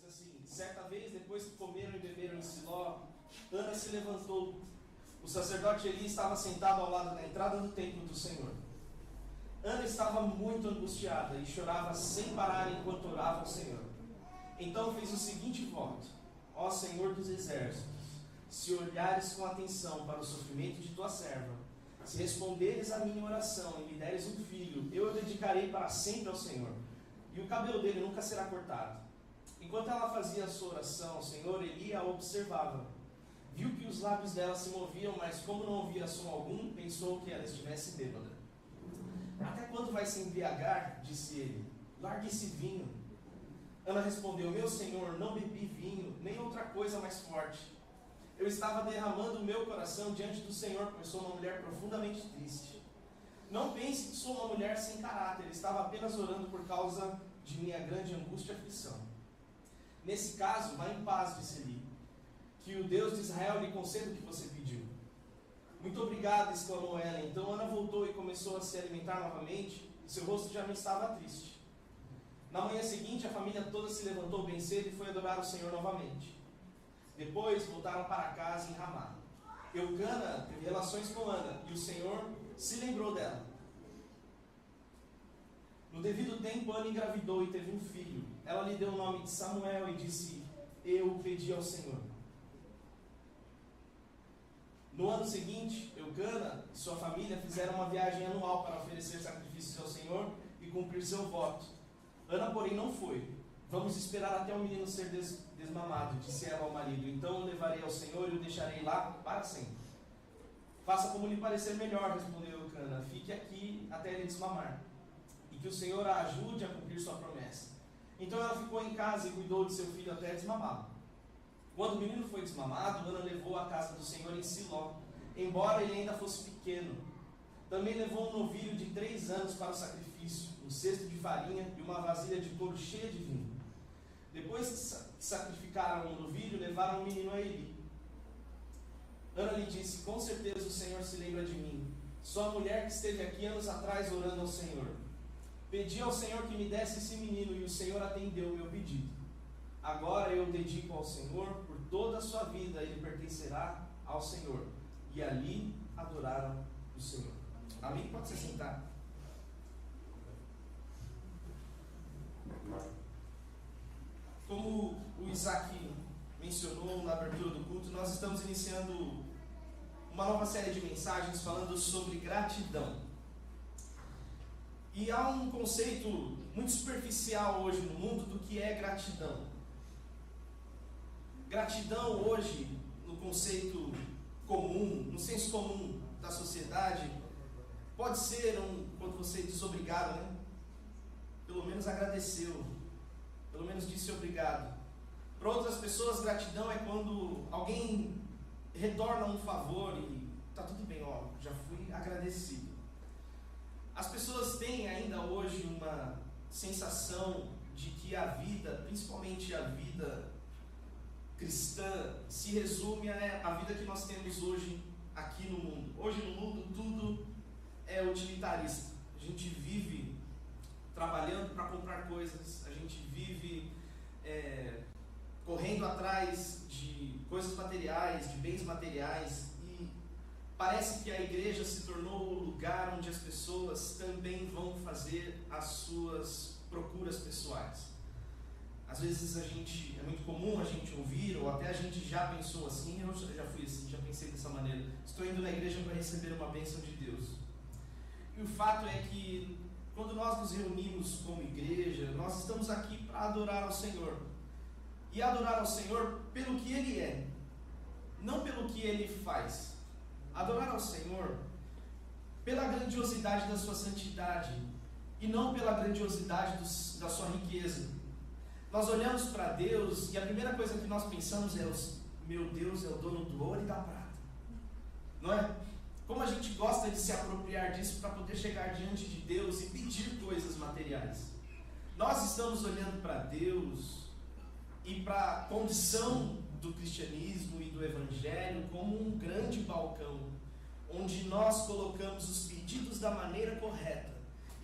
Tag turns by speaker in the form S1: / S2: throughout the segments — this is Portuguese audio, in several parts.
S1: assim: certa vez, depois que comeram e beberam em Siló, Ana se levantou. O sacerdote Eli estava sentado ao lado da entrada do templo do Senhor. Ana estava muito angustiada e chorava sem parar enquanto orava ao Senhor. Então fez o seguinte voto: ó Senhor dos exércitos, se olhares com atenção para o sofrimento de tua serva, se responderes à minha oração e me deres um filho, eu o dedicarei para sempre ao Senhor, e o cabelo dele nunca será cortado. Enquanto ela fazia a sua oração ao Senhor, Eli a observava. Viu que os lábios dela se moviam, mas como não ouvia som algum, pensou que ela estivesse bêbada. Até quando vai se embriagar? Disse ele. Largue esse vinho. Ana respondeu: meu senhor, não bebi vinho, nem outra coisa mais forte. Eu estava derramando o meu coração diante do Senhor, pois sou uma mulher profundamente triste. Não pense que sou uma mulher sem caráter, estava apenas orando por causa de minha grande angústia e aflição. Nesse caso, vá em paz, disse Eli. Que o Deus de Israel lhe conceda o que você pediu. Muito obrigado, exclamou ela. Então Ana voltou e começou a se alimentar novamente, e seu rosto já não estava triste. Na manhã seguinte, a família toda se levantou bem cedo e foi adorar o Senhor novamente. Depois voltaram para casa em Ramá. Eucana teve relações com Ana, e o Senhor se lembrou dela. No devido tempo, Ana engravidou e teve um filho. Ela lhe deu o nome de Samuel e disse: eu o pedi ao Senhor. No ano seguinte, Eucana e sua família fizeram uma viagem anual para oferecer sacrifícios ao Senhor e cumprir seu voto. Ana, porém, não foi. Vamos esperar até o menino ser desmamado, disse ela ao marido. Então o levarei ao Senhor e o deixarei lá para sempre. Faça como lhe parecer melhor, respondeu Eucana. Fique aqui até ele desmamar, e que o Senhor a ajude a cumprir sua promessa. Então ela ficou em casa e cuidou de seu filho até desmamá-lo. Quando o menino foi desmamado, Ana levou à casa do Senhor em Siló, embora ele ainda fosse pequeno. Também levou um novilho de 3 anos para o sacrifício, um cesto de farinha e uma vasilha de couro cheia de vinho. Depois que sacrificaram o novilho, levaram o menino a Eli. Ana lhe disse: com certeza o Senhor se lembra de mim. Sou a mulher que esteve aqui anos atrás orando ao Senhor. Pedi ao Senhor que me desse esse menino e o Senhor atendeu o meu pedido. Agora eu o dedico ao Senhor por toda a sua vida, ele pertencerá ao Senhor. E ali adoraram o Senhor. Amém? Pode se sentar. Como o Isaac mencionou na abertura do culto, nós estamos iniciando uma nova série de mensagens falando sobre gratidão. E há um conceito muito superficial hoje no mundo do que é gratidão. Gratidão hoje, no conceito comum, no senso comum da sociedade, pode ser quando você diz obrigado, né? Pelo menos agradeceu, pelo menos disse obrigado. Para outras pessoas, gratidão é quando alguém retorna um favor e tá tudo bem, ó, já fui agradecido. As pessoas têm ainda hoje uma sensação de que a vida, principalmente a vida cristã, se resume à vida que nós temos hoje aqui no mundo. Hoje no mundo tudo é utilitarista. A gente vive trabalhando para comprar coisas, a gente vive correndo atrás de coisas materiais, de bens materiais, e parece que a igreja se tornou o lugar onde as pessoas também vão fazer as suas procuras pessoais. Às vezes é muito comum a gente ouvir, ou até a gente já pensou assim, eu já fui assim, já pensei dessa maneira: estou indo na igreja para receber uma bênção de Deus. E o fato é que quando nós nos reunimos como igreja, nós estamos aqui para adorar ao Senhor. E adorar ao Senhor pelo que Ele é, não pelo que Ele faz. Adorar ao Senhor pela grandiosidade da sua santidade e não pela grandiosidade da sua riqueza. Nós olhamos para Deus e a primeira coisa que nós pensamos é: meu Deus é o dono do ouro e da prata. Não é? Como a gente gosta de se apropriar disso para poder chegar diante de Deus e pedir coisas materiais. Nós estamos olhando para Deus e para a condição do cristianismo e do evangelho como um grande balcão, onde nós colocamos os pedidos da maneira correta.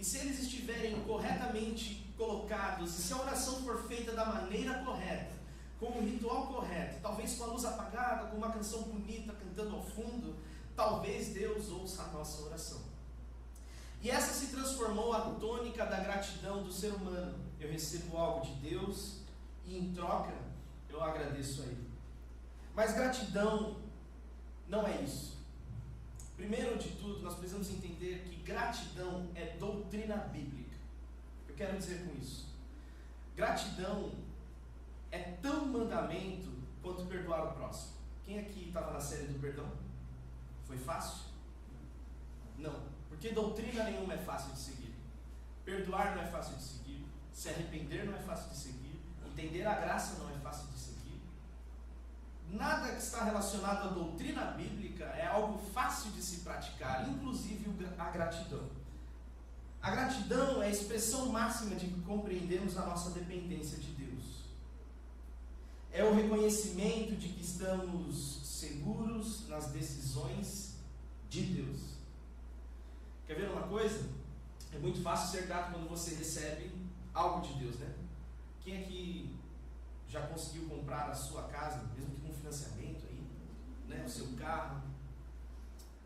S1: e se eles estiverem corretamente colocados, e se a oração for feita da maneira correta, com o ritual correto, talvez com a luz apagada, com uma canção bonita cantando ao fundo, talvez Deus ouça a nossa oração. E essa se transformou a tônica da gratidão do ser humano. Eu recebo algo de Deus e em troca eu agradeço a Ele. Mas gratidão não é isso. Primeiro de tudo, nós precisamos entender que gratidão é doutrina bíblica. Eu quero dizer com isso, gratidão é tão mandamento quanto perdoar o próximo. Quem aqui estava na série do perdão? Foi fácil? Não, porque doutrina nenhuma é fácil de seguir. Perdoar não é fácil de seguir. Se arrepender não é fácil de seguir. Entender a graça não é fácil de seguir. Nada que está relacionado à doutrina bíblica é algo fácil de se praticar, inclusive a gratidão. A gratidão é a expressão máxima de que compreendemos a nossa dependência de Deus. É o reconhecimento de que estamos seguros nas decisões de Deus. Quer ver uma coisa? É muito fácil ser grato quando você recebe algo de Deus, né? Quem aqui já conseguiu comprar a sua casa, mesmo que com financiamento aí, né? O seu carro?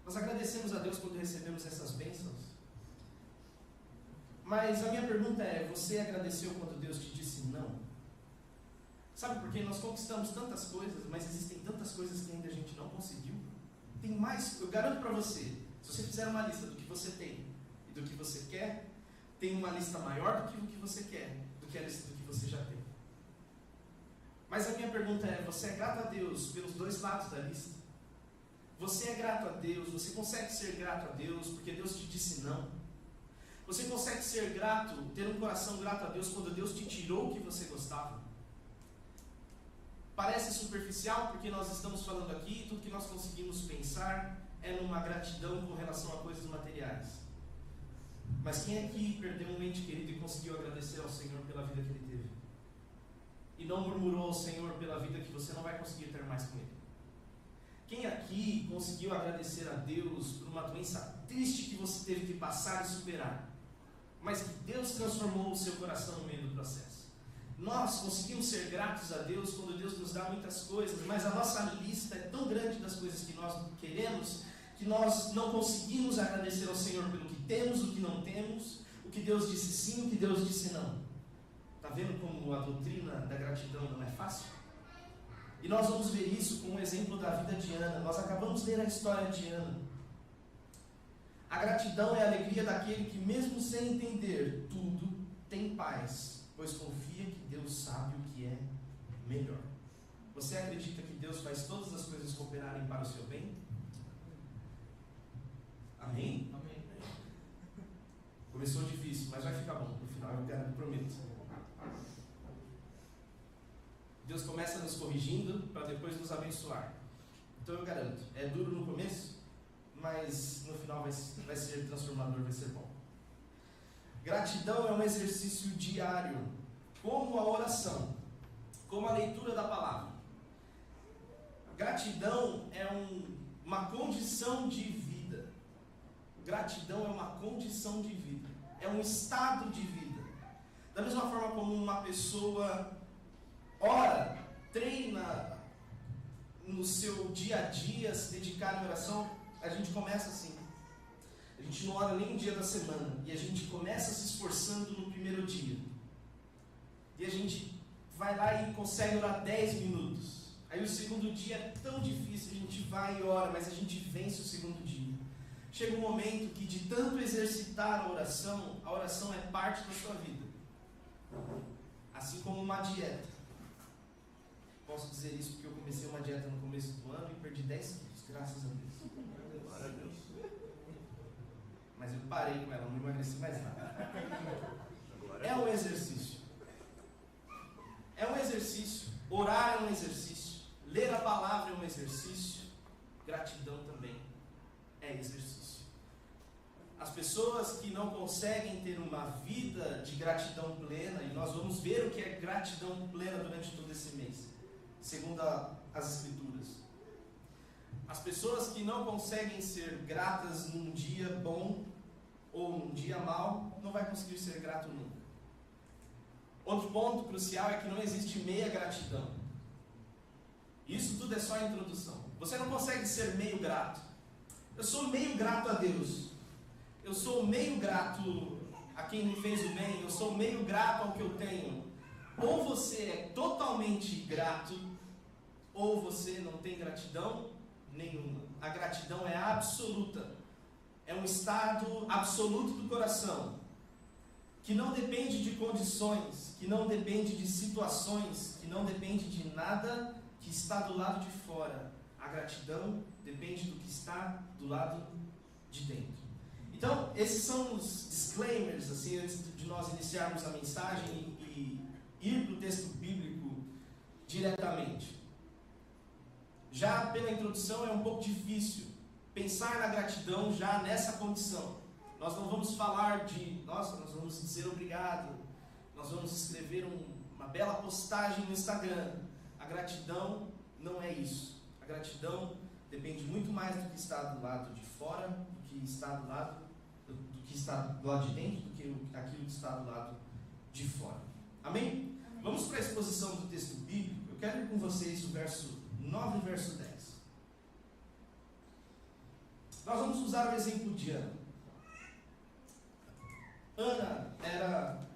S1: Nós agradecemos a Deus quando recebemos essas bênçãos. Mas a minha pergunta é, você agradeceu quando Deus te disse não? Sabe por quê? Nós conquistamos tantas coisas, mas existem tantas coisas que ainda a gente não conseguiu. Tem mais, eu garanto para você, se você fizer uma lista do que você tem e do que você quer, tem uma lista maior do que o que você quer, do que a lista do que você já tem. Mas a minha pergunta é, você é grato a Deus pelos dois lados da lista? Você é grato a Deus, você consegue ser grato a Deus porque Deus te disse não? Você consegue ser grato, ter um coração grato a Deus quando Deus te tirou o que você gostava? Parece superficial porque nós estamos falando aqui e tudo que nós conseguimos pensar é numa gratidão com relação a coisas materiais. Mas quem aqui perdeu um ente querido e conseguiu agradecer ao Senhor pela vida que ele teve? E não murmurou ao Senhor pela vida que você não vai conseguir ter mais com ele? Quem aqui conseguiu agradecer a Deus por uma doença triste que você teve que passar e superar, mas que Deus transformou o seu coração no meio do processo? Nós conseguimos ser gratos a Deus quando Deus nos dá muitas coisas, mas a nossa lista é tão grande das coisas que nós queremos, que nós não conseguimos agradecer ao Senhor pelo que temos, o que não temos, o que Deus disse sim, o que Deus disse não. Está vendo como a doutrina da gratidão não é fácil? E nós vamos ver isso com um exemplo da vida de Ana. Nós acabamos de ler a história de Ana. A gratidão é a alegria daquele que, mesmo sem entender tudo, tem paz, pois confia que Deus sabe o que é melhor. Você acredita que Deus faz todas as coisas cooperarem para o seu bem? Amém?
S2: Amém.
S1: Começou difícil, mas vai ficar bom no final, eu prometo. Deus começa nos corrigindo para depois nos abençoar. Então eu garanto, é duro no começo, mas no final vai ser transformador, vai ser bom. Gratidão é um exercício diário, como a oração, como a leitura da palavra. Gratidão é uma condição de vida. Gratidão é uma condição de vida, é um estado de vida. Da mesma forma como uma pessoa ora, treina no seu dia a dia, se dedicar à oração, a gente começa assim. A gente não ora nem um dia da semana, e a gente começa se esforçando no primeiro dia. E a gente vai lá e consegue orar 10 minutos. Aí o segundo dia é tão difícil, a gente vai e ora, mas a gente vence o segundo dia. Chega um momento que, de tanto exercitar a oração é parte da sua vida. Assim como uma dieta. Posso dizer isso porque eu comecei uma dieta no começo do ano e perdi 10 quilos, graças a Deus. Glória a Deus. Mas eu parei com ela, não emagreci mais nada. É um exercício. É um exercício. Orar é um exercício. Ler a palavra é um exercício. Gratidão também é exercício. As pessoas que não conseguem ter uma vida de gratidão plena, e nós vamos ver o que é gratidão plena durante todo esse mês, segundo as Escrituras. As pessoas que não conseguem ser gratas num dia bom, ou num dia mau, não vai conseguir ser grato nunca. Outro ponto crucial é que não existe meia gratidão. Isso tudo é só a introdução. Você não consegue ser meio grato. Eu sou meio grato a Deus. Eu sou meio grato a quem me fez o bem. Eu sou meio grato ao que eu tenho. Ou você é totalmente grato, ou você não tem gratidão nenhuma. A gratidão é absoluta. É um estado absoluto do coração, que não depende de condições, que não depende de situações, que não depende de nada que está do lado de fora. A gratidão depende do que está do lado de dentro. Então, esses são os disclaimers, assim, antes de nós iniciarmos a mensagem e ir para o texto bíblico diretamente. Já pela introdução é um pouco difícil pensar na gratidão já nessa condição. Nós não vamos falar de, nós vamos dizer obrigado, nós vamos escrever uma bela postagem no Instagram. A gratidão não é isso. A gratidão depende muito mais do que está do lado de fora, do que está do lado de dentro, do que aquilo que está do lado de fora. Amém? Vamos para a exposição do texto bíblico. Eu quero ir com vocês o verso 9 e verso 10. Nós vamos usar o exemplo de Ana. Ana era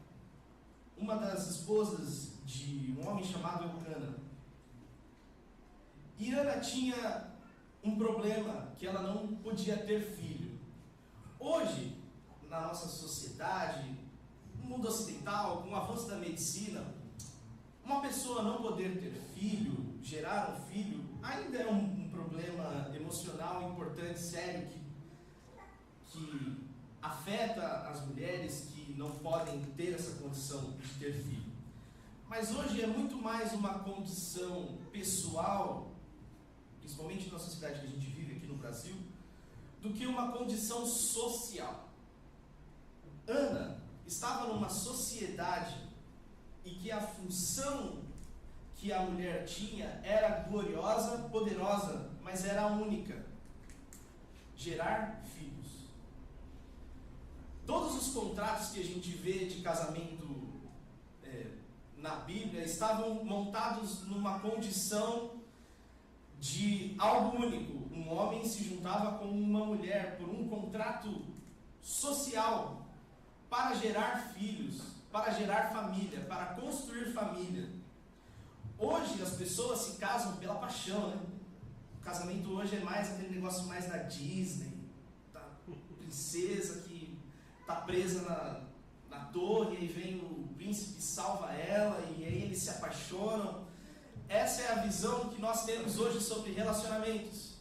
S1: uma das esposas de um homem chamado Eucana. E Ana tinha um problema, que ela não podia ter filho. Hoje, na nossa sociedade, no mundo ocidental, com o avanço da medicina, uma pessoa não poder ter filho, gerar um filho, ainda é um problema emocional importante, sério, que afeta as mulheres que não podem ter essa condição de ter filho. Mas hoje é muito mais uma condição pessoal, principalmente na sociedade que a gente vive aqui no Brasil, do que uma condição social. Ana estava numa sociedade e que a função que a mulher tinha era gloriosa, poderosa, mas era única: gerar filhos. Todos os contratos que a gente vê de casamento na Bíblia estavam montados numa condição de algo único. Um homem se juntava com uma mulher por um contrato social para gerar filhos, para gerar família, para construir família. Hoje as pessoas se casam pela paixão, né? O casamento hoje é mais aquele negócio mais da Disney, da princesa que está presa na torre, e aí vem o príncipe e salva ela, e aí eles se apaixonam. Essa é a visão que nós temos hoje sobre relacionamentos.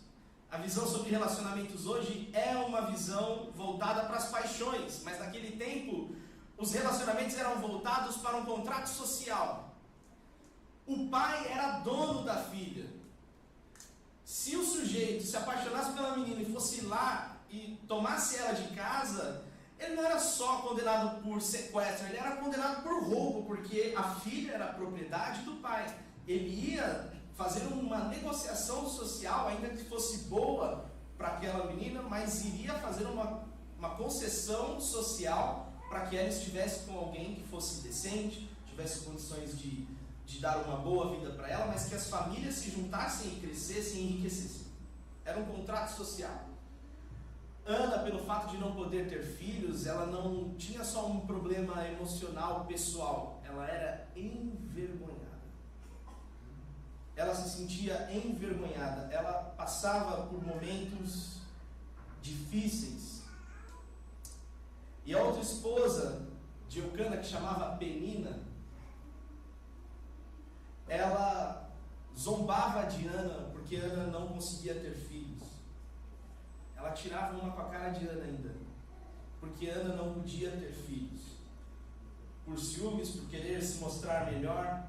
S1: A visão sobre relacionamentos hoje é uma visão voltada para as paixões, mas naquele tempo os relacionamentos eram voltados para um contrato social. O pai era dono da filha. Se o sujeito se apaixonasse pela menina e fosse lá e tomasse ela de casa, ele não era só condenado por sequestro, ele era condenado por roubo, porque a filha era propriedade do pai. Ele ia fazer uma negociação social, ainda que fosse boa para aquela menina, mas iria fazer uma concessão social para que ela estivesse com alguém que fosse decente, tivesse condições de dar uma boa vida para ela, mas que as famílias se juntassem e crescessem e enriquecessem. Era um contrato social. Ana, pelo fato de não poder ter filhos, ela não tinha só um problema emocional, pessoal, ela era envergonhada. Ela se sentia envergonhada, ela passava por momentos difíceis. E a outra esposa de Eucana, que chamava Penina, ela zombava de Ana, porque Ana não conseguia ter filhos. Ela tirava uma com a cara de Ana ainda, porque Ana não podia ter filhos. Por ciúmes, por querer se mostrar melhor.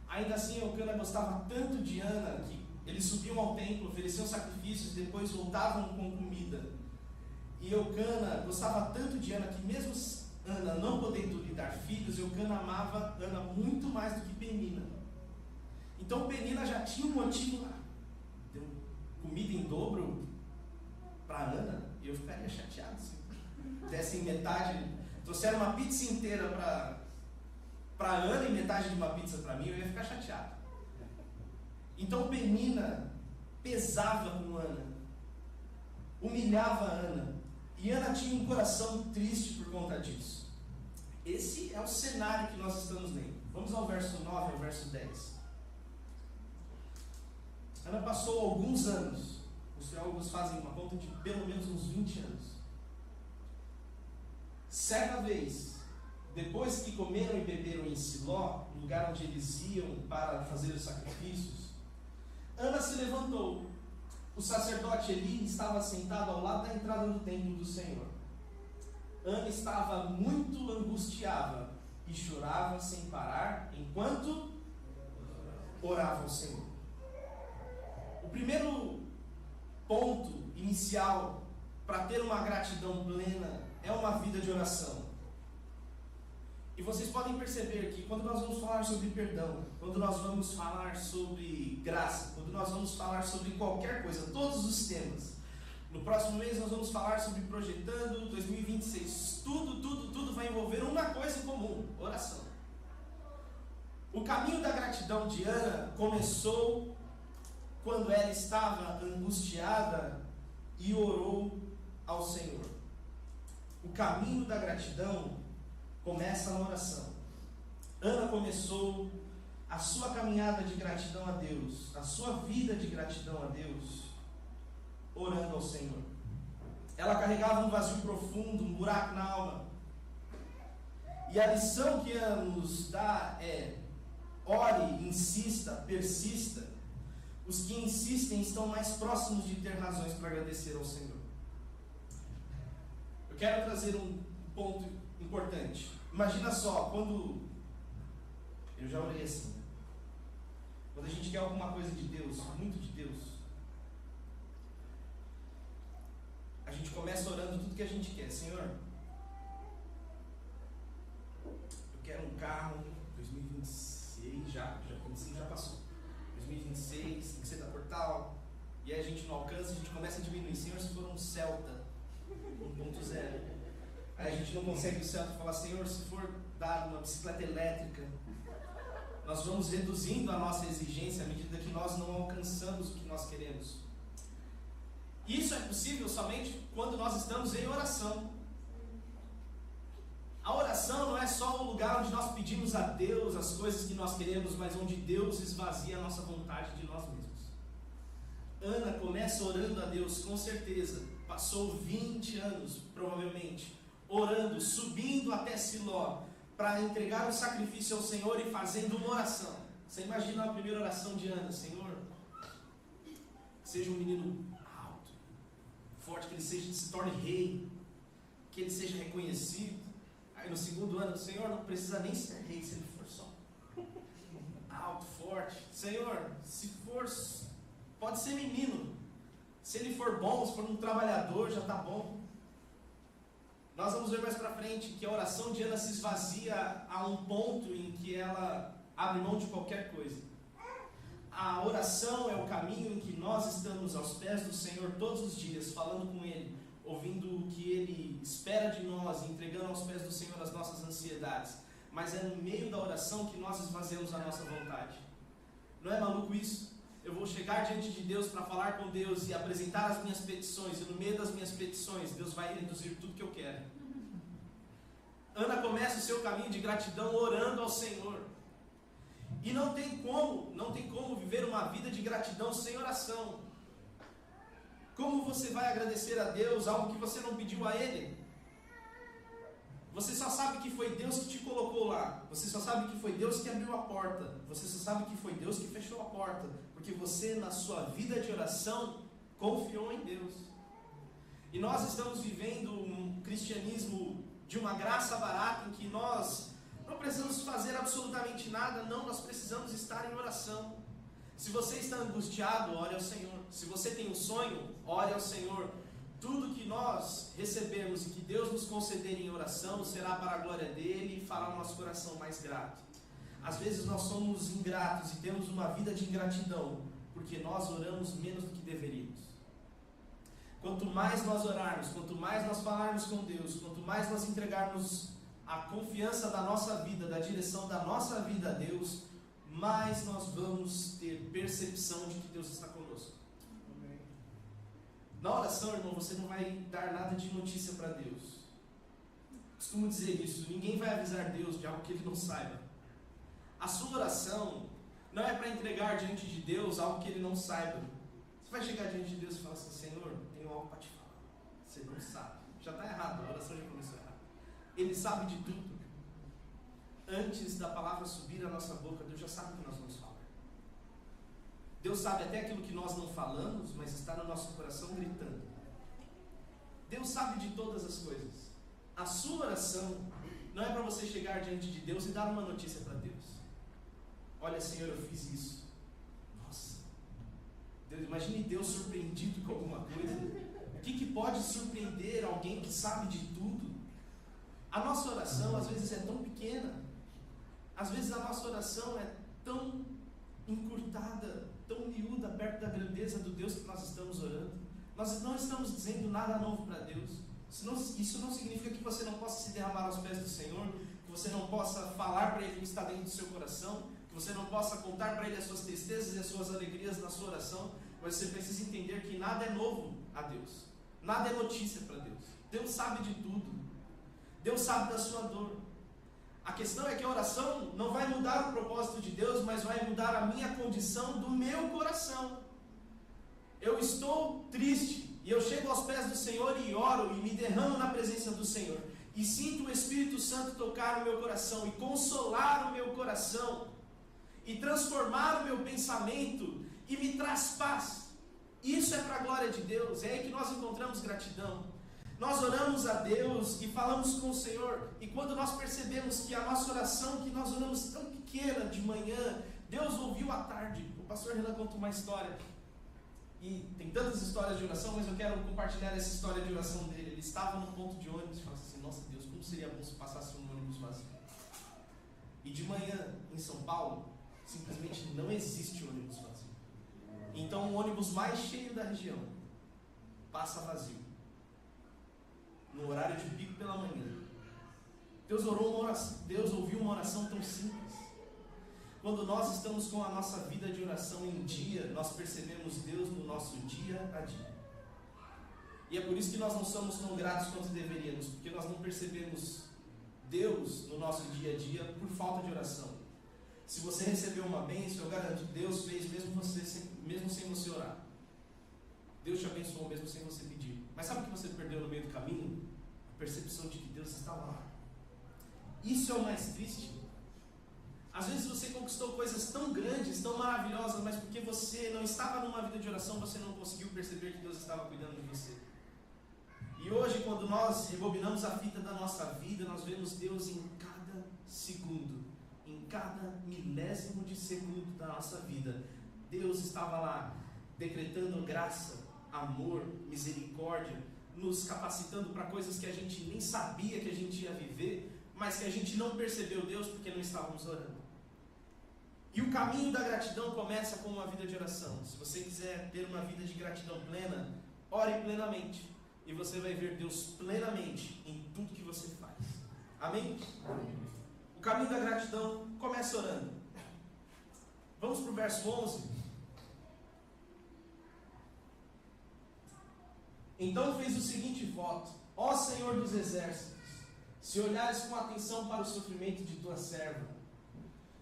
S1: Ainda assim, Eucana gostava tanto de Ana que eles subiam ao templo, ofereciam sacrifícios, depois voltavam com comida. E Eucana gostava tanto de Ana que, mesmo Ana não podendo lhe dar filhos, Eucana amava Ana muito mais do que Penina. Então Penina já tinha um motivo lá. Deu comida em dobro para Ana, e eu ficaria chateado. Assim. dessem metade, trouxeram uma pizza inteira para Ana e metade de uma pizza para mim, eu ia ficar chateado. Então Penina pesava com Ana, humilhava Ana, e Ana tinha um coração triste por conta disso. Esse é o cenário que nós estamos lendo. Vamos ao verso 9 ao verso 10. Ana passou alguns anos, os teólogos fazem uma conta de pelo menos uns 20 anos. Certa vez, depois que comeram e beberam em Siló, lugar onde eles iam para fazer os sacrifícios, Ana se levantou. O sacerdote Eli estava sentado ao lado da entrada do templo do Senhor. Ana estava muito angustiada e chorava sem parar enquanto orava ao Senhor. O primeiro ponto inicial para ter uma gratidão plena é uma vida de oração. E vocês podem perceber que quando nós vamos falar sobre perdão, quando nós vamos falar sobre graça, quando nós vamos falar sobre qualquer coisa, todos os temas, no próximo mês nós vamos falar sobre projetando 2026, tudo vai envolver uma coisa em comum: oração. O caminho da gratidão de Ana começou quando ela estava angustiada e orou ao Senhor. O caminho da gratidão começa na oração. Ana começou a sua caminhada de gratidão a Deus, a sua vida de gratidão a Deus, orando ao Senhor. Ela carregava um vazio profundo, um buraco na alma. E a lição que Ana nos dá é: ore, insista, persista. Os que insistem estão mais próximos de ter razões para agradecer ao Senhor. Eu quero trazer um ponto importante. Imagina só, quando eu já orei assim, quando a gente quer alguma coisa de Deus, muito de Deus, a gente começa orando tudo que a gente quer. Senhor, eu quero um carro 2026, já passou. 2026, tem que ser da Portal, e aí a gente não alcança, a gente começa a diminuir. Senhor, se for um Celta 1.0, aí a gente não consegue o Celta, falar: Senhor, se for dado uma bicicleta elétrica. Nós vamos reduzindo a nossa exigência à medida que nós não alcançamos o que nós queremos. Isso é possível somente quando nós estamos em oração. A oração não é só um lugar onde nós pedimos a Deus as coisas que nós queremos, mas onde Deus esvazia a nossa vontade de nós mesmos. Ana começa orando a Deus, com certeza. Passou 20 anos, provavelmente, orando, subindo até Siló, para entregar o sacrifício ao Senhor e fazendo uma oração. Você imagina a primeira oração de Ana: Senhor, seja um menino alto, forte, que ele se torne rei, que ele seja reconhecido. Aí no segundo ano: Senhor, não precisa nem ser rei se ele for só alto, forte. Senhor, se for, pode ser menino. Se ele for bom, se for um trabalhador, já está bom. Nós vamos ver mais para frente que a oração de Ana se esvazia a um ponto em que ela abre mão de qualquer coisa. A oração é o caminho em que nós estamos aos pés do Senhor todos os dias, falando com Ele, ouvindo o que Ele espera de nós, entregando aos pés do Senhor as nossas ansiedades. Mas é no meio da oração que nós esvaziamos a nossa vontade. Não é maluco isso? Eu vou chegar diante de Deus para falar com Deus e apresentar as minhas petições, e no meio das minhas petições, Deus vai reduzir tudo que eu quero. Ana começa o seu caminho de gratidão orando ao Senhor. E não tem como viver uma vida de gratidão sem oração. Como você vai agradecer a Deus algo que você não pediu a Ele? Você só sabe que foi Deus que te colocou lá. Você só sabe que foi Deus que abriu a porta. Você só sabe que foi Deus que fechou a porta. Porque você, na sua vida de oração, confiou em Deus. E nós estamos vivendo um cristianismo de uma graça barata, em que nós não precisamos fazer absolutamente nada. Não, nós precisamos estar em oração. Se você está angustiado, ore ao Senhor. Se você tem um sonho, ore ao Senhor. Tudo que nós recebemos e que Deus nos conceder em oração será para a glória dEle e fará o nosso coração mais grato. Às vezes nós somos ingratos e temos uma vida de ingratidão, porque nós oramos menos do que deveríamos. Quanto mais nós orarmos, quanto mais nós falarmos com Deus, quanto mais nós entregarmos a confiança da nossa vida, da direção da nossa vida a Deus, mais nós vamos ter percepção de que Deus está conosco. Amém. Na oração, irmão, você não vai dar nada de notícia para Deus. Costumo dizer isso, ninguém vai avisar Deus de algo que Ele não saiba. A sua oração não é para entregar diante de Deus algo que Ele não saiba. Você vai chegar diante de Deus e falar assim: Senhor, tenho algo para te falar. Você não sabe. Já está errado, a oração já começou errado. Ele sabe de tudo. Antes da palavra subir à nossa boca, Deus já sabe o que nós vamos falar. Deus sabe até aquilo que nós não falamos, mas está no nosso coração gritando. Deus sabe de todas as coisas. A sua oração não é para você chegar diante de Deus e dar uma notícia para Deus. Olha, Senhor, eu fiz isso. Nossa. Deus, imagine Deus surpreendido com alguma coisa. O que pode surpreender alguém que sabe de tudo? A nossa oração às vezes é tão pequena. Às vezes a nossa oração é tão encurtada, tão miúda perto da grandeza do Deus que nós estamos orando. Nós não estamos dizendo nada novo para Deus. Isso não significa que você não possa se derramar aos pés do Senhor, que você não possa falar para Ele o que está dentro do seu coração, que você não possa contar para Ele as suas tristezas e as suas alegrias na sua oração, mas você precisa entender que nada é novo a Deus, nada é notícia para Deus. Deus sabe de tudo, Deus sabe da sua dor. A questão é que a oração não vai mudar o propósito de Deus, mas vai mudar a minha condição do meu coração. Eu estou triste, e eu chego aos pés do Senhor e oro, e me derramo na presença do Senhor, e sinto o Espírito Santo tocar o meu coração, e consolar o meu coração, e transformar o meu pensamento, e me traz paz. Isso é para a glória de Deus, é aí que nós encontramos gratidão. Nós oramos a Deus e falamos com o Senhor, e quando nós percebemos que a nossa oração, que nós oramos tão pequena de manhã, Deus ouviu à tarde. O pastor Renan conta uma história, e tem tantas histórias de oração, mas eu quero compartilhar essa história de oração dele. Ele estava num ponto de ônibus e falou assim: nossa Deus, como seria bom se passasse um ônibus vazio. E de manhã, em São Paulo, simplesmente não existe ônibus vazio. Então o ônibus mais cheio da região passa vazio, no horário de pico pela manhã. Deus ouviu uma oração tão simples. Quando nós estamos com a nossa vida de oração em dia, nós percebemos Deus no nosso dia a dia. E é por isso que nós não somos tão gratos quanto deveríamos, porque nós não percebemos Deus no nosso dia a dia por falta de oração. Se você recebeu uma bênção, eu garanto que Deus fez mesmo sem você orar. Deus te abençoou mesmo sem você pedir. Mas sabe o que você perdeu no meio do caminho? A percepção de que Deus estava lá. Isso é o mais triste. Às vezes você conquistou coisas tão grandes, tão maravilhosas, mas porque você não estava numa vida de oração, você não conseguiu perceber que Deus estava cuidando de você. E hoje, quando nós rebobinamos a fita da nossa vida, nós vemos Deus em cada segundo, em cada milésimo de segundo da nossa vida. Deus estava lá, decretando graça, amor, misericórdia, nos capacitando para coisas que a gente nem sabia que a gente ia viver, mas que a gente não percebeu Deus porque não estávamos orando. E o caminho da gratidão começa com uma vida de oração. Se você quiser ter uma vida de gratidão plena, ore plenamente, e você vai ver Deus plenamente em tudo que você faz. Amém? Amém. O caminho da gratidão começa orando. Vamos para o verso 11. Então fez o seguinte voto: ó Senhor dos exércitos, se olhares com atenção para o sofrimento de tua serva,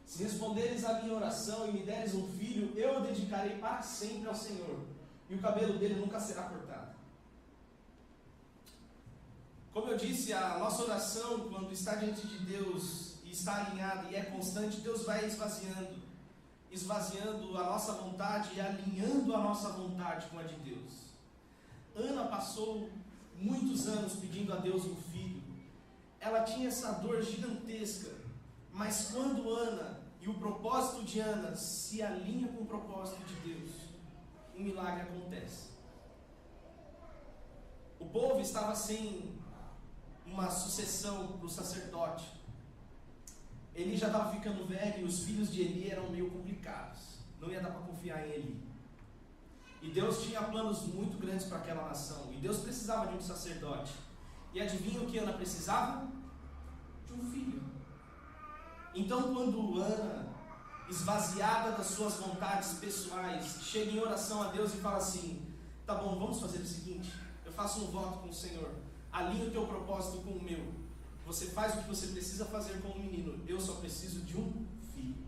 S1: se responderes à minha oração e me deres um filho, eu o dedicarei para sempre ao Senhor, e o cabelo dele nunca será cortado. Como eu disse, a nossa oração, quando está diante de Deus e está alinhada e é constante, Deus vai esvaziando a nossa vontade e alinhando a nossa vontade com a de Deus. Ana passou muitos anos pedindo a Deus um filho. Ela tinha essa dor gigantesca, mas quando Ana e o propósito de Ana se alinha com o propósito de Deus, um milagre acontece. O povo estava sem uma sucessão para o sacerdote. Eli já estava ficando velho e os filhos de Eli eram meio complicados. Não ia dar para confiar em Eli. E Deus tinha planos muito grandes para aquela nação. E Deus precisava de um sacerdote. E adivinha o que Ana precisava? De um filho. Então, quando Ana, esvaziada das suas vontades pessoais, chega em oração a Deus e fala assim: tá bom, vamos fazer o seguinte, eu faço um voto com o Senhor, alinha o teu propósito com o meu, você faz o que você precisa fazer com o menino, eu só preciso de um filho.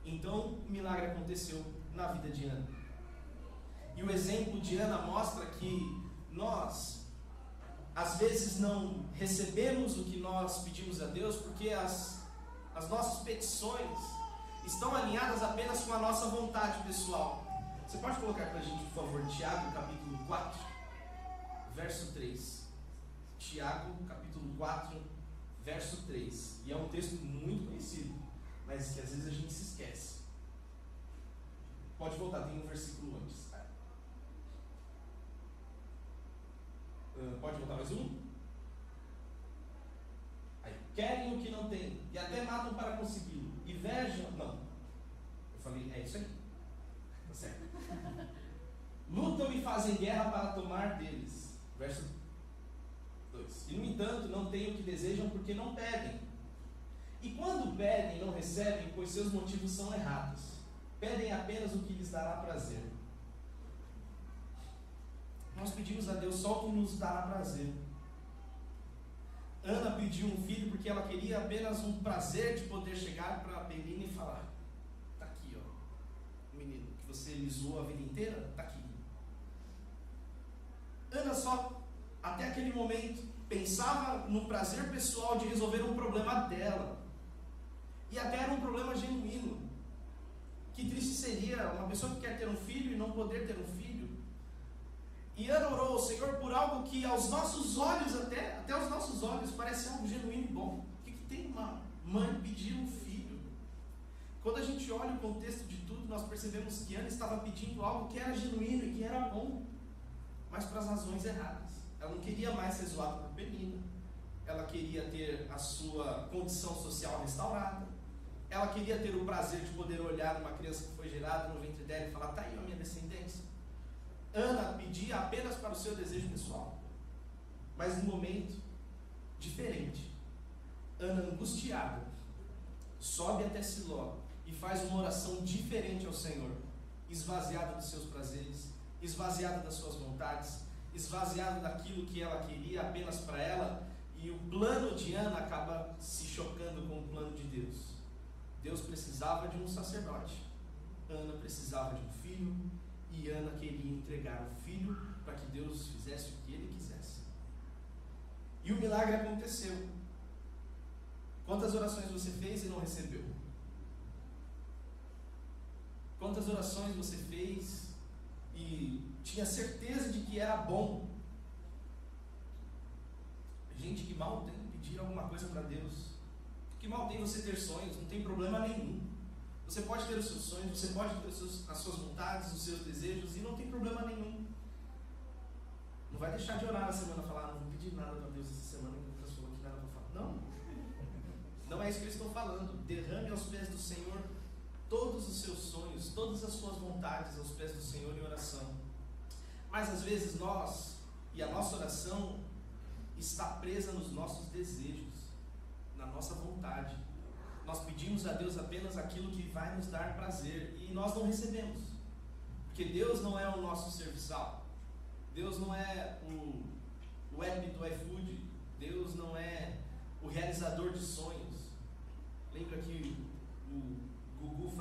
S1: Então o milagre aconteceu na vida de Ana. E o exemplo de Ana mostra que nós às vezes não recebemos o que nós pedimos a Deus porque as nossas petições estão alinhadas apenas com a nossa vontade pessoal. Você pode colocar para a gente, por favor, Tiago, capítulo 4, verso 3. Tiago, capítulo 4, verso 3. E é um texto muito conhecido, mas que às vezes a gente se esquece. Pode voltar, tem um versículo antes. Pode voltar mais um? Aí, querem o que não têm, e até matam para consegui-lo. Invejam. Não. Eu falei, é isso aí. Tá certo. Lutam e fazem guerra para tomar deles. Verso 2. E no entanto, não têm o que desejam porque não pedem. E quando pedem, não recebem, pois seus motivos são errados. Pedem apenas o que lhes dará prazer. Nós pedimos a Deus só o que nos dará prazer. Ana pediu um filho porque ela queria apenas um prazer de poder chegar para a Penina e falar: tá aqui, ó, menino, que você me zoou a vida inteira, tá aqui. Ana só, até aquele momento, pensava no prazer pessoal de resolver um problema dela. E até era um problema genuíno. Que triste seria uma pessoa que quer ter um filho e não poder ter um filho. E Ana orou ao Senhor por algo que aos nossos olhos, até aos nossos olhos, parece algo genuíno e bom. O que tem uma mãe pedir um filho? Quando a gente olha o contexto de tudo, nós percebemos que Ana estava pedindo algo que era genuíno e que era bom, mas para as razões erradas. Ela não queria mais ser zoada por Penina. Ela queria ter a sua condição social restaurada. Ela queria ter o prazer de poder olhar uma criança que foi gerada no ventre dela e falar: tá aí a minha descendência. Ana pedia apenas para o seu desejo pessoal. Mas num momento diferente, Ana, angustiada, sobe até Siló e faz uma oração diferente ao Senhor, esvaziada dos seus prazeres, esvaziada das suas vontades, esvaziada daquilo que ela queria apenas para ela, e o plano de Ana acaba se chocando com o plano de Deus. Deus precisava de um sacerdote, Ana precisava de um filho, e Ana queria entregar o filho para que Deus fizesse o que ele quisesse. E o milagre aconteceu. Quantas orações você fez e não recebeu? Quantas orações você fez e tinha certeza de que era bom? Gente que mal tem que pedir alguma coisa para Deus. Que mal tem você ter sonhos, não tem problema nenhum. Você pode ter os seus sonhos, você pode ter as suas vontades, os seus desejos, e não tem problema nenhum. Não vai deixar de orar na semana e falar: não vou pedir nada para Deus essa semana, que Deus falou que nada para falar. Não. Não é isso que eu estou falando. Derrame aos pés do Senhor todos os seus sonhos, todas as suas vontades aos pés do Senhor em oração. Mas às vezes nós, e a nossa oração está presa nos nossos desejos, na nossa vontade. Nós pedimos a Deus apenas aquilo que vai nos dar prazer, e nós não recebemos, porque Deus não é o nosso serviçal, Deus não é o app do iFood, Deus não é o realizador de sonhos. Lembra que o Gugu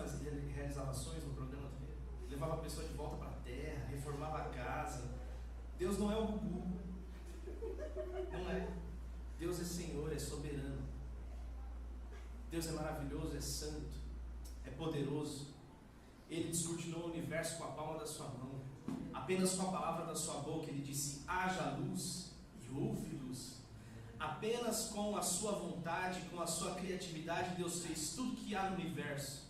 S1: realizava sonhos no programa TV? Levava a pessoa de volta para a terra, reformava a casa. Deus não é o Gugu, não é. Deus é Senhor, é soberano. Deus é maravilhoso, é santo, é poderoso. Ele descortinou o universo com a palma da sua mão. Apenas com a palavra da sua boca ele disse: haja luz, e houve luz. Apenas com a sua vontade, com a sua criatividade, Deus fez tudo que há no universo.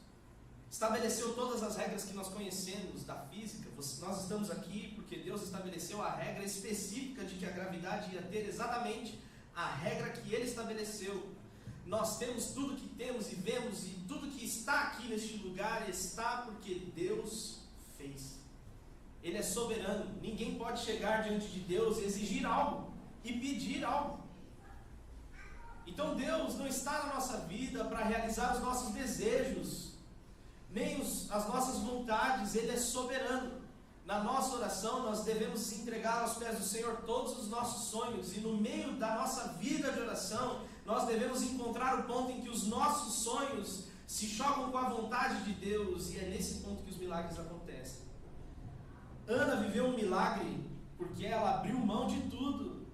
S1: Estabeleceu todas as regras que nós conhecemos da física. Nós estamos aqui porque Deus estabeleceu a regra específica de que a gravidade ia ter exatamente a regra que Ele estabeleceu. Nós temos tudo que temos e vemos, e tudo que está aqui neste lugar está porque Deus fez. Ele é soberano. Ninguém pode chegar diante de Deus e exigir algo e pedir algo. Então Deus não está na nossa vida para realizar os nossos desejos, nem as nossas vontades. Ele é soberano. Na nossa oração nós devemos entregar aos pés do Senhor todos os nossos sonhos, e no meio da nossa vida de oração nós devemos encontrar o ponto em que os nossos sonhos se chocam com a vontade de Deus, e é nesse ponto que os milagres acontecem. Ana viveu um milagre porque ela abriu mão de tudo.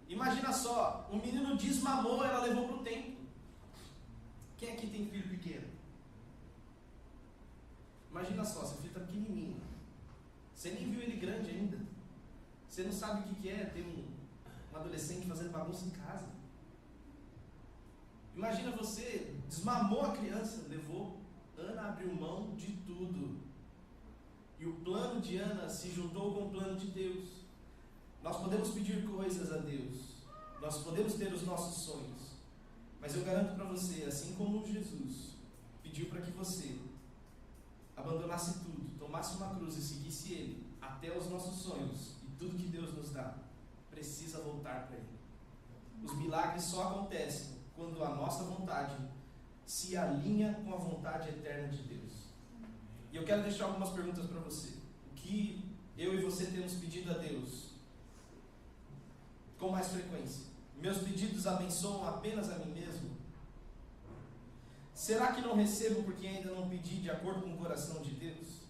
S1: Imagina só, um menino desmamou, ela levou para o templo. Quem aqui tem filho pequeno? Imagina só, seu filho está pequenininho, você nem viu ele grande ainda, você não sabe o que é ter um adolescente fazendo bagunça em casa. Imagina, você desmamou a criança, levou. Ana abriu mão de tudo, e o plano de Ana se juntou com o plano de Deus. Nós podemos pedir coisas a Deus, nós podemos ter os nossos sonhos, mas eu garanto para você, assim como Jesus pediu para que você abandonasse tudo, tomasse uma cruz e seguisse Ele até os nossos sonhos, e tudo que Deus nos dá precisa voltar para Ele. Os milagres só acontecem quando a nossa vontade se alinha com a vontade eterna de Deus. E eu quero deixar algumas perguntas para você. O que eu e você temos pedido a Deus com mais frequência? Meus pedidos abençoam apenas a mim mesmo? Será que não recebo porque ainda não pedi de acordo com o coração de Deus?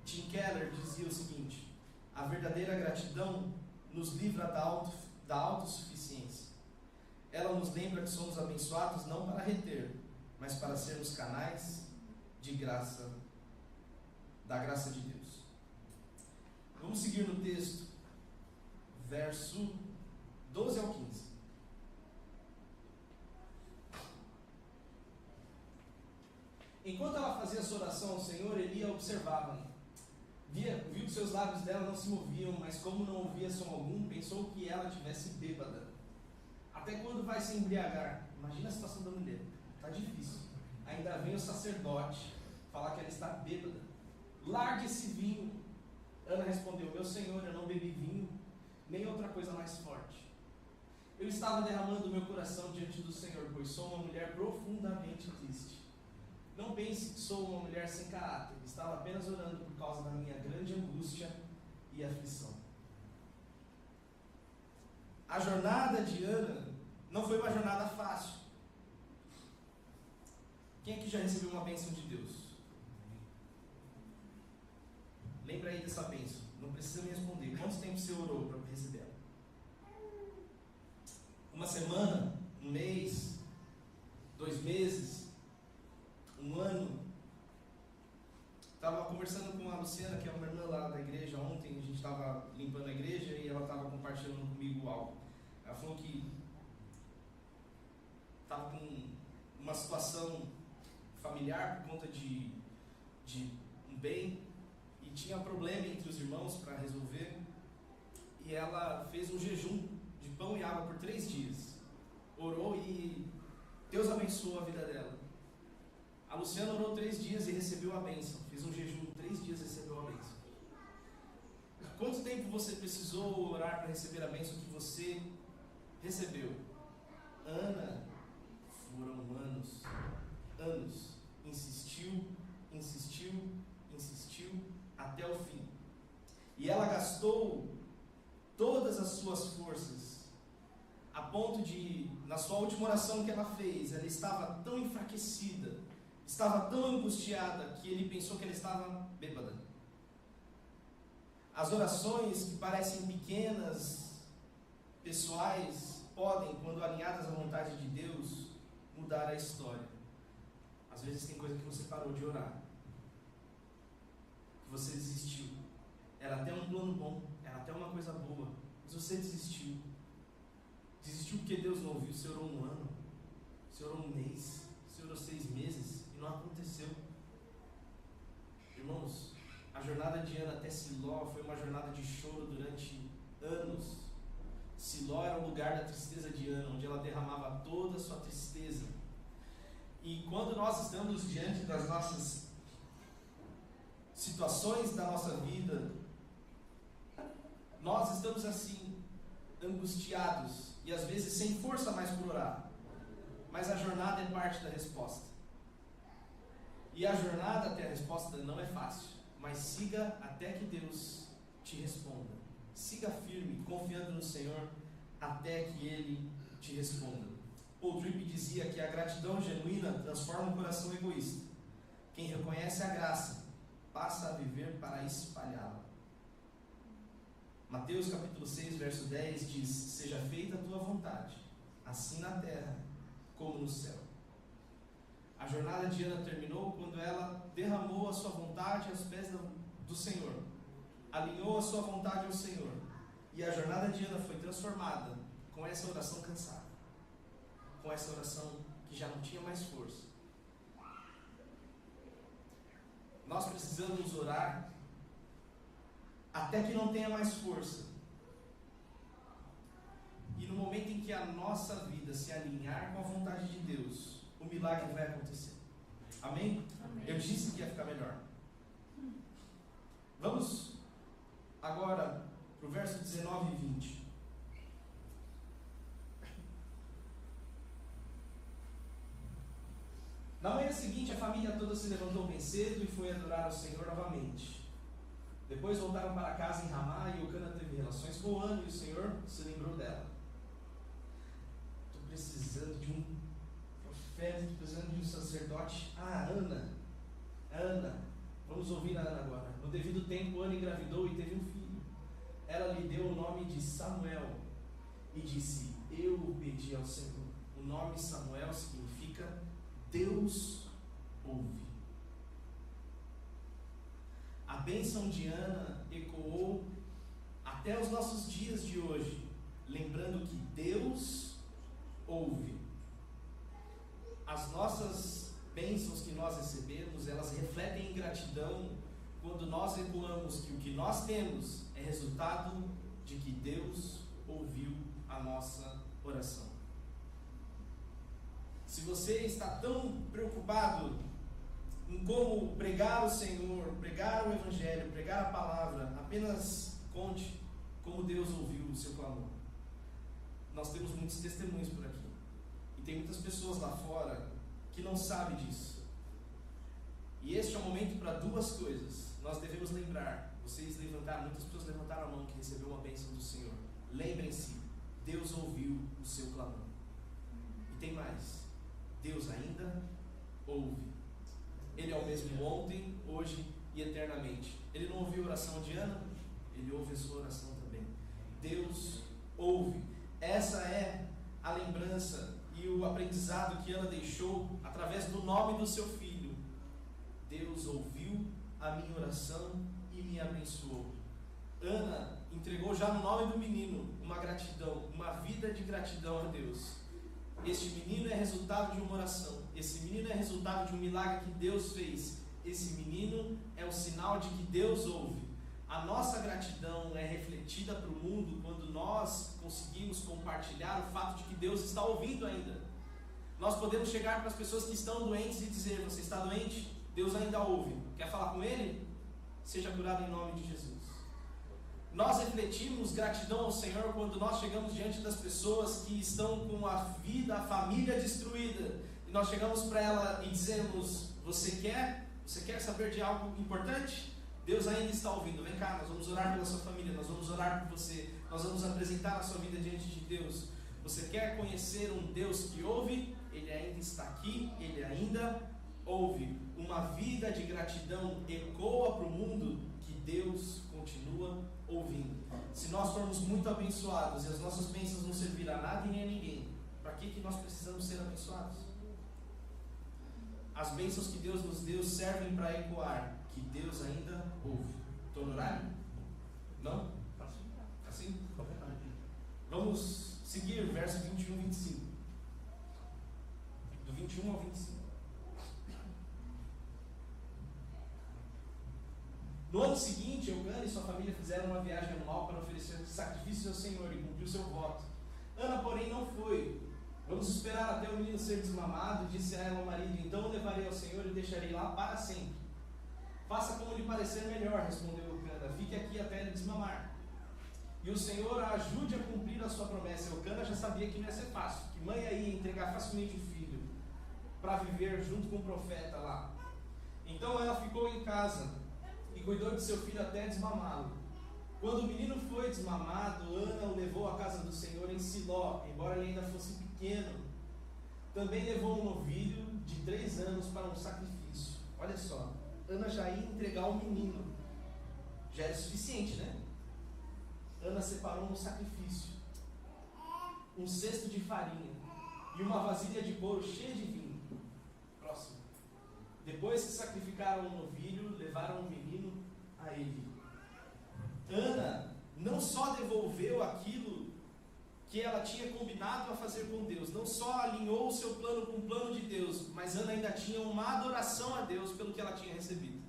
S1: Tim Keller dizia o seguinte: a verdadeira gratidão nos livra da autossuficiência. Ela nos lembra que somos abençoados não para reter, mas para sermos canais de graça, da graça de Deus. Vamos seguir no texto, verso 12 ao 15. Enquanto ela fazia essa oração ao Senhor, Eli a observava. Viu que seus lábios dela não se moviam, mas como não ouvia som algum, pensou que ela tivesse bêbada. Até quando vai se embriagar? Imagina a situação da mulher. Está difícil. Ainda vem o sacerdote falar que ela está bêbada. Largue esse vinho. Ana respondeu: meu senhor, eu não bebi vinho, nem outra coisa mais forte. Eu estava derramando meu coração diante do Senhor, pois sou uma mulher profundamente triste. Não pense que sou uma mulher sem caráter. Estava apenas orando por causa da minha grande angústia e aflição. A jornada de Ana não foi uma jornada fácil. Quem aqui já recebeu uma bênção de Deus? Lembra aí dessa bênção. Não precisa me responder. Quanto tempo você orou para receber ela? Uma semana? Um mês? 2 meses? 1 ano? Estava conversando com a Luciana, que é uma irmã lá da igreja, ontem. A gente estava limpando a igreja e ela estava compartilhando comigo algo. Ela falou que estava com uma situação familiar por conta de um bem, e tinha problema entre os irmãos para resolver, e ela fez um jejum de pão e água por 3 dias, orou e Deus abençoou a vida dela. A Luciana orou 3 dias e recebeu a bênção, fez um jejum 3 dias e recebeu a bênção. Quanto tempo você precisou orar para receber a bênção que você recebeu? Ana, foram anos, insistiu até o fim, e ela gastou todas as suas forças, a ponto de, na sua última oração que ela fez, ela estava tão enfraquecida, estava tão angustiada, que ele pensou que ela estava bêbada. As orações que parecem pequenas, pessoais, podem, quando alinhadas à vontade de Deus, mudar a história. Às vezes tem coisa que você parou de orar, que você desistiu. Era até um plano bom, era até uma coisa boa, mas você desistiu. Desistiu porque Deus não ouviu. Você orou 1 ano, você orou 1 mês, você orou 6 meses e não aconteceu. Irmãos, a jornada de Ana até Siló foi uma jornada de choro durante anos. Siló era o lugar da tristeza de Ana, onde ela derramava toda a sua tristeza. E quando nós estamos diante das nossas situações da nossa vida, Nós estamos assim, angustiados e às vezes sem força mais por orar. Mas a jornada é parte da resposta. E a jornada até a resposta não é fácil. Mas siga até que Deus te responda. Siga firme, confiando no Senhor, até que Ele te responda. Paul Tripp dizia que a gratidão genuína transforma o coração egoísta. Quem reconhece a graça passa a viver para espalhá-la. Mateus capítulo 6, verso 10 diz: seja feita a tua vontade, assim na terra como no céu. A jornada de Ana terminou quando ela derramou a sua vontade aos pés do Senhor, alinhou a sua vontade ao Senhor, e a jornada de Ana foi transformada com essa oração cansada, com essa oração que já não tinha mais força. Nós precisamos orar até que não tenha mais força. E no momento em que a nossa vida se alinhar com a vontade de Deus, o milagre vai acontecer. Amém? Amém. Eu disse que ia ficar melhor. Vamos agora para o verso 19 e 20. Na manhã seguinte, a família toda se levantou bem cedo e foi adorar ao Senhor novamente. Depois voltaram para casa em Ramá e Eucana teve relações com Ana e o Senhor se lembrou dela. Estou precisando de um profeta, estou precisando de um sacerdote. Ana. Vamos ouvir a Ana agora. No devido tempo, Ana engravidou e teve um filho. Ela lhe deu o nome de Samuel e disse: eu o pedi ao Senhor. O nome Samuel significa Deus ouve. A bênção de Ana ecoou até os nossos dias de hoje, lembrando que Deus ouve. As nossas bênçãos que nós recebemos, elas refletem em gratidão quando nós ecoamos que o que nós temos é resultado de que Deus ouviu a nossa oração. Se você está tão preocupado em como pregar o Senhor, pregar o Evangelho, pregar a palavra, apenas conte como Deus ouviu o seu clamor. Nós temos muitos testemunhos por aqui. E tem muitas pessoas lá fora que não sabem disso. E este é o momento para duas coisas. Nós devemos lembrar. Muitas pessoas levantaram a mão que recebeu uma bênção do Senhor. Lembrem-se, Deus ouviu o seu clamor. E tem mais. Deus ainda ouve. Ele é o mesmo ontem, hoje e eternamente. Ele não ouviu a oração de Ana? Ele ouve a sua oração também. Deus ouve. Essa é a lembrança e o aprendizado que Ana deixou através do nome do seu filho. Deus ouviu a minha oração e me abençoou. Ana entregou já no nome do menino uma gratidão, uma vida de gratidão a Deus. Este menino é resultado de uma oração. Esse menino é resultado de um milagre que Deus fez. Esse menino é um sinal de que Deus ouve. A nossa gratidão é refletida para o mundo quando nós conseguimos compartilhar o fato de que Deus está ouvindo ainda. Nós podemos chegar para as pessoas que estão doentes e dizer: você está doente? Deus ainda ouve. Quer falar com Ele? Seja curado em nome de Jesus. Nós refletimos gratidão ao Senhor quando nós chegamos diante das pessoas que estão com a vida, a família destruída. E nós chegamos para ela e dizemos: você quer saber de algo importante? Deus ainda está ouvindo. Vem cá, nós vamos orar pela sua família, nós vamos orar por você, nós vamos apresentar a sua vida diante de Deus. Você quer conhecer um Deus que ouve? Ele ainda está aqui, Ele ainda ouve. Uma vida de gratidão ecoa para o mundo que Deus continua ouvindo. Se nós formos muito abençoados e as nossas bênçãos não servirem a nada e nem a ninguém, para que nós precisamos ser abençoados? As bênçãos que Deus nos deu servem para ecoar que Deus ainda ouve. Estou no horário? Não? Assim? Vamos seguir verso 21 e 25. Do 21 ao 25. No ano seguinte, Eucana e sua família fizeram uma viagem anual para oferecer sacrifícios ao Senhor e cumprir o seu voto. Ana, porém, não foi. Vamos esperar até o menino ser desmamado, disse a ela ao marido: então o levarei ao Senhor e o deixarei lá para sempre. Faça como lhe parecer melhor, respondeu Eucana. Fique aqui até ele desmamar. e o Senhor a ajude a cumprir a sua promessa. Eucana já sabia que não ia ser fácil, que mãe ia entregar facilmente o filho para viver junto com o profeta lá. Então ela ficou em casa e cuidou de seu filho até desmamá-lo. Quando o menino foi desmamado, Ana o levou à casa do Senhor em Siló, embora ele ainda fosse pequeno. Também levou um novilho de 3 anos para um sacrifício. Olha só, Ana já ia entregar o menino. Já era suficiente, né? Ana separou um sacrifício, um cesto de farinha e uma vasilha de couro cheia de vinho. Próximo. Depois que sacrificaram o novilho, levaram o menino a ele. Ana não só devolveu aquilo que ela tinha combinado a fazer com Deus, não só alinhou o seu plano com o plano de Deus, mas Ana ainda tinha uma adoração a Deus pelo que ela tinha recebido.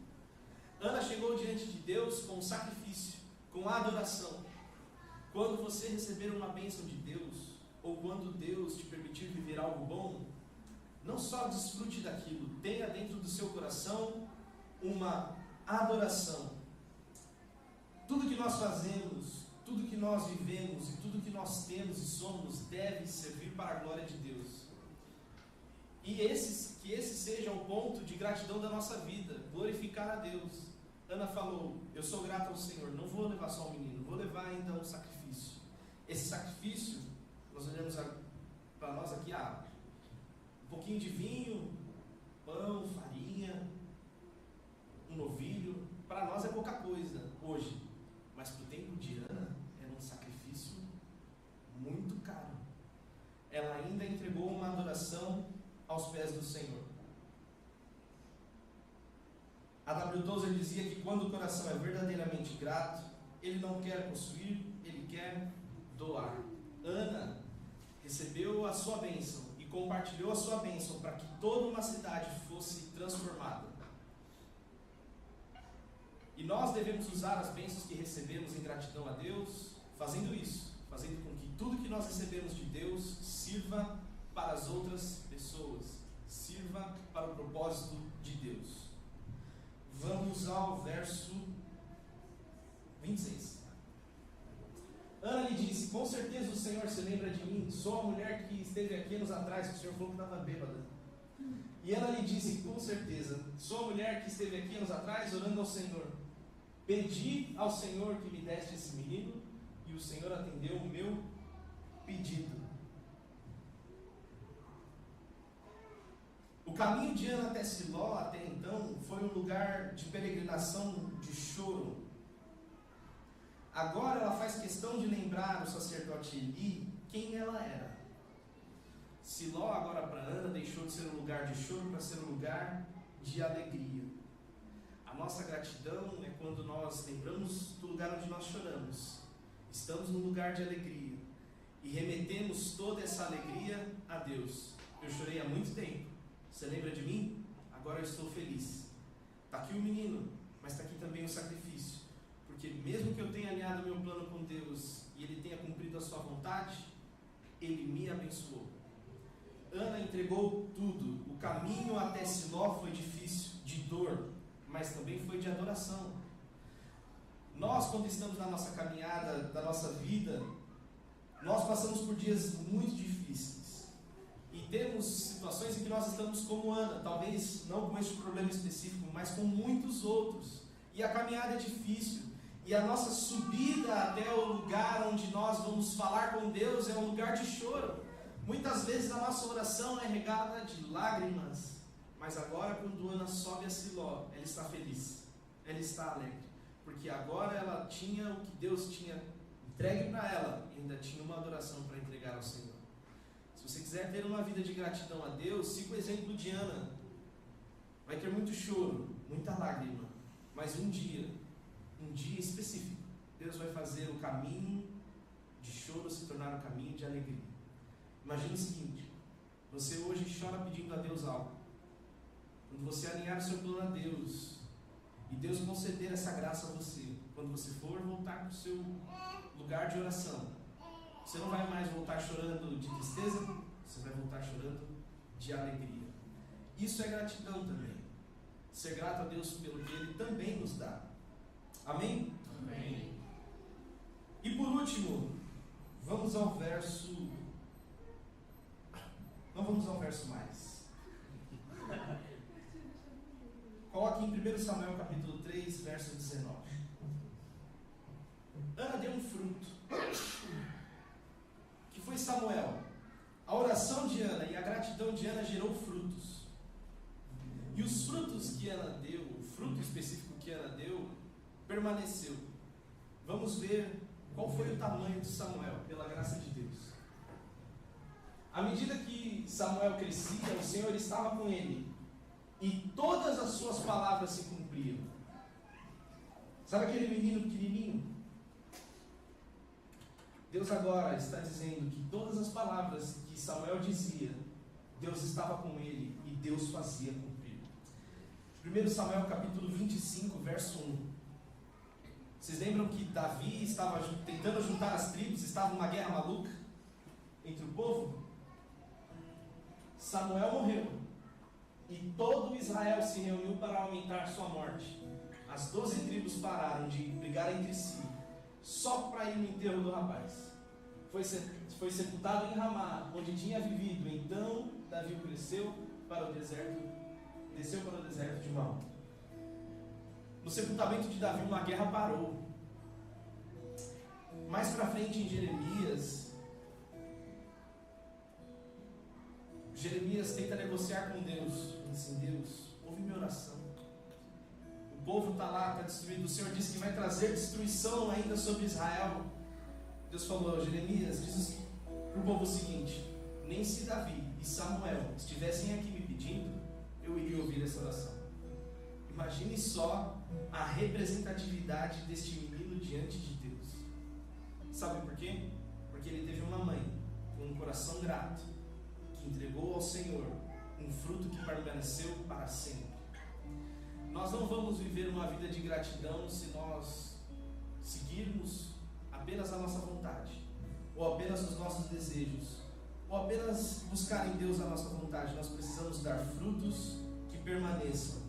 S1: Ana chegou diante de Deus com sacrifício, com adoração. Quando você receber uma bênção de Deus, ou quando Deus te permitir viver algo bom, não só desfrute daquilo, tenha dentro do seu coração uma adoração. Tudo que nós fazemos, tudo que nós vivemos e tudo que nós temos e somos deve servir para a glória de Deus. E que esse seja o ponto de gratidão da nossa vida, glorificar a Deus. Ana falou, eu sou grata ao Senhor, não vou levar só o menino, vou levar ainda um sacrifício. Esse sacrifício, nós olhamos para nós aqui, um pouquinho de vinho, pão, farinha, um novilho, para nós é pouca coisa hoje, mas para o tempo de Ana era um sacrifício muito caro. Ela ainda entregou uma adoração aos pés do Senhor. A W. Tozer dizia que quando o coração é verdadeiramente grato, ele não quer possuir, ele quer doar. Ana recebeu a sua bênção e compartilhou a sua bênção para que toda uma cidade fosse transformada. E nós devemos usar as bênçãos que recebemos em gratidão a Deus, fazendo isso, fazendo com que tudo que nós recebemos de Deus sirva para as outras pessoas, sirva para o propósito de Deus. Vamos ao verso 26. Ana lhe disse, com certeza o Senhor se lembra de mim, sou a mulher que esteve aqui anos atrás, que o Senhor falou que estava bêbada. E ela lhe disse, com certeza, sou a mulher que esteve aqui anos atrás orando ao Senhor. Pedi ao Senhor que me desse esse menino, e o Senhor atendeu o meu pedido. O caminho de Ana até Siló, até então, foi um lugar de peregrinação, de choro. Agora ela faz questão de lembrar o sacerdote Eli quem ela era. Siló, agora para Ana, deixou de ser um lugar de choro para ser um lugar de alegria. A nossa gratidão é quando nós lembramos do lugar onde nós choramos. Estamos num lugar de alegria e remetemos toda essa alegria a Deus. Eu chorei há muito tempo. Você lembra de mim? Agora eu estou feliz. Está aqui o menino, mas está aqui também o sacrifício. Porque mesmo que eu tenha alinhado meu plano com Deus e Ele tenha cumprido a sua vontade, Ele me abençoou. Ana entregou tudo. O caminho até Siló foi difícil, de dor, mas também foi de adoração. Nós, quando estamos na nossa caminhada, da nossa vida, nós passamos por dias muito difíceis. E temos situações em que nós estamos como Ana, talvez não com este problema específico, mas com muitos outros. E a caminhada é difícil. E a nossa subida até o lugar onde nós vamos falar com Deus é um lugar de choro. Muitas vezes a nossa oração é regada de lágrimas. Mas agora, quando Ana sobe a Siló, ela está feliz. Ela está alegre. Porque agora ela tinha o que Deus tinha entregue para ela. E ainda tinha uma adoração para entregar ao Senhor. Se você quiser ter uma vida de gratidão a Deus, siga o exemplo de Ana. Vai ter muito choro, muita lágrima, mas um dia específico, Deus vai fazer o caminho de choro se tornar um caminho de alegria. Imagina o seguinte, você hoje chora pedindo a Deus algo. Quando você alinhar o seu plano a Deus, e Deus conceder essa graça a você, quando você for voltar para o seu lugar de oração, você não vai mais voltar chorando de tristeza, você vai voltar chorando de alegria. Isso é gratidão também. Ser grato a Deus pelo que Ele também nos dá. Amém?
S2: Amém.
S1: E por último, vamos ao verso. Não vamos ao verso mais. Coloque em 1 Samuel capítulo 3, verso 19. Ana deu um fruto, que foi Samuel. A oração de Ana e a gratidão de Ana gerou frutos. E os frutos que Ana deu, o fruto específico que Ana deu, permaneceu. Vamos ver qual foi o tamanho de Samuel, pela graça de Deus. À medida que Samuel crescia, o Senhor estava com ele, e todas as suas palavras se cumpriam. Sabe aquele menino pequenininho? Deus agora está dizendo que todas as palavras que Samuel dizia, Deus estava com ele e Deus fazia cumprir. 1 Samuel capítulo 25, verso 1. Vocês lembram que Davi estava tentando juntar as tribos, estava numa guerra maluca entre o povo? Samuel morreu e todo Israel se reuniu para aumentar sua morte. As 12 tribos pararam de brigar entre si, só para ir no enterro do rapaz. Foi sepultado em Ramá, onde tinha vivido. Então Davi desceu para o deserto de Maom. No sepultamento de Davi, uma guerra parou. Mais para frente, em Jeremias tenta negociar com Deus. Diz assim: Deus, ouve minha oração. O povo está lá, está destruído. O Senhor disse que vai trazer destruição ainda sobre Israel. Deus falou: Jeremias, diz para o povo o seguinte: nem se Davi e Samuel estivessem aqui me pedindo, eu iria ouvir essa oração. Imagine só a representatividade deste menino diante de Deus. Sabe por quê? Porque ele teve uma mãe com um coração grato, que entregou ao Senhor um fruto que permaneceu para sempre. Nós não vamos viver uma vida de gratidão se nós seguirmos apenas a nossa vontade, ou apenas os nossos desejos, ou apenas buscar em Deus a nossa vontade. Nós precisamos dar frutos que permaneçam.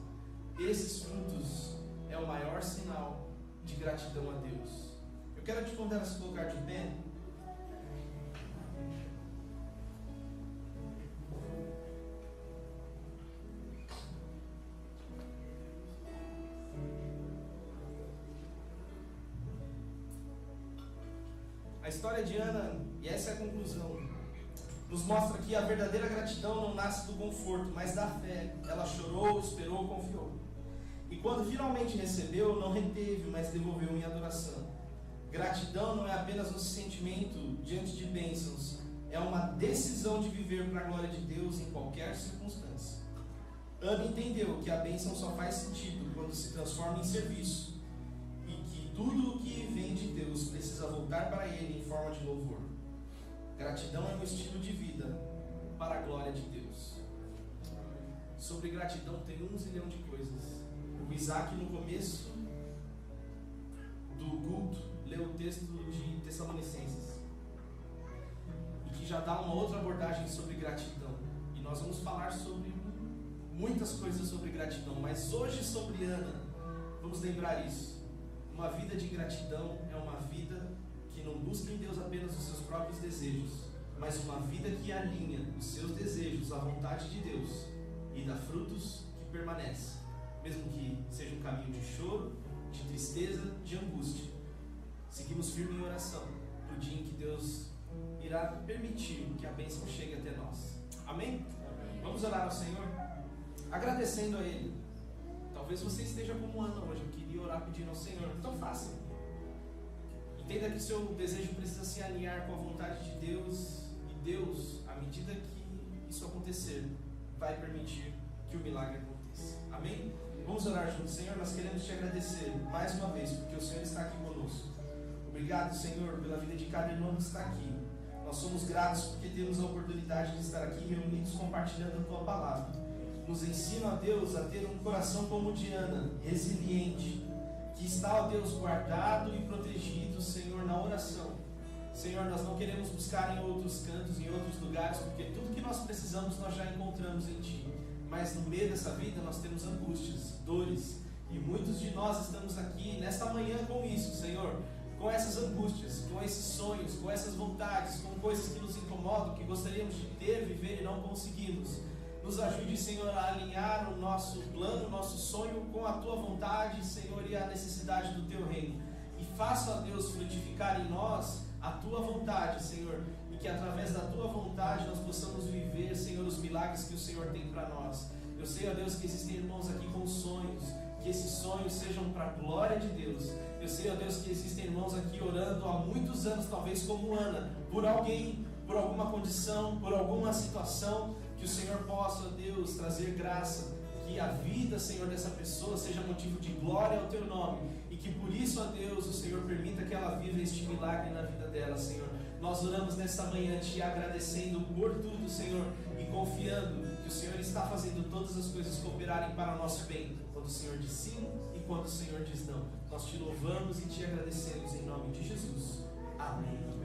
S1: Esses frutos é o maior sinal de gratidão a Deus. Eu quero te convidar a se colocar de pé. A história de Ana, e essa é a conclusão, nos mostra que a verdadeira gratidão não nasce do conforto, mas da fé. Ela chorou, esperou, confiou. E quando finalmente recebeu, não reteve, mas devolveu em adoração. Gratidão não é apenas um sentimento diante de bênçãos, é uma decisão de viver para a glória de Deus em qualquer circunstância. Ana entendeu que a bênção só faz sentido quando se transforma em serviço, e que tudo o que vem de Deus precisa voltar para Ele em forma de louvor. Gratidão é um estilo de vida para a glória de Deus. Sobre gratidão tem 1 zilhão de coisas. O Isaac, no começo do culto, leu o texto de Tessalonicenses, e que já dá uma outra abordagem sobre gratidão. E nós vamos falar sobre muitas coisas sobre gratidão, mas hoje sobre Ana, vamos lembrar isso. Uma vida de gratidão é uma vida que não busca em Deus apenas os seus próprios desejos, mas uma vida que alinha os seus desejos à vontade de Deus e dá frutos que permanecem, mesmo que seja um caminho de choro, de tristeza, de angústia. Seguimos firme em oração para o dia em que Deus irá permitir que a bênção chegue até nós. Amém? Amém. Vamos orar ao Senhor, agradecendo a Ele. Talvez você esteja como Ana hoje. Eu queria orar pedindo ao Senhor. Então faça. Entenda que o seu desejo precisa se alinhar com a vontade de Deus. E Deus, à medida que isso acontecer, vai permitir que o milagre aconteça. Amém? Vamos orar juntos. Senhor, nós queremos te agradecer mais uma vez, porque o Senhor está aqui conosco. Obrigado, Senhor, pela vida de cada irmão que está aqui. Nós somos gratos porque temos a oportunidade de estar aqui reunidos compartilhando a Tua palavra. Nos ensina, ó Deus, a ter um coração como o de Ana, resiliente, que está, ó Deus, guardado e protegido, Senhor, na oração. Senhor, nós não queremos buscar em outros cantos, em outros lugares, porque tudo que nós precisamos nós já encontramos em Ti. Mas no meio dessa vida nós temos angústias, dores, e muitos de nós estamos aqui nesta manhã com isso, Senhor, com essas angústias, com esses sonhos, com essas vontades, com coisas que nos incomodam, que gostaríamos de ter, viver e não conseguimos. Nos ajude, Senhor, a alinhar o nosso plano, o nosso sonho com a Tua vontade, Senhor, e a necessidade do Teu reino. E faça, ó Deus, frutificar em nós a Tua vontade, Senhor, e que através da Tua vontade nós possamos viver, Senhor, os milagres que o Senhor tem para nós. Eu sei, ó Deus, que existem irmãos aqui com sonhos, que esses sonhos sejam para a glória de Deus. Eu sei, ó Deus, que existem irmãos aqui orando há muitos anos, talvez como Ana, por alguém, por alguma condição, por alguma situação, que o Senhor possa, ó Deus, trazer graça, que a vida, Senhor, dessa pessoa seja motivo de glória ao Teu nome, e que por isso, ó Deus, o Senhor permita que ela viva este milagre na vida dela, Senhor. Nós oramos nesta manhã Te agradecendo por tudo, Senhor, e confiando que o Senhor está fazendo todas as coisas cooperarem para o nosso bem, quando o Senhor diz sim e quando o Senhor diz não. Nós Te louvamos e Te agradecemos em nome de Jesus. Amém.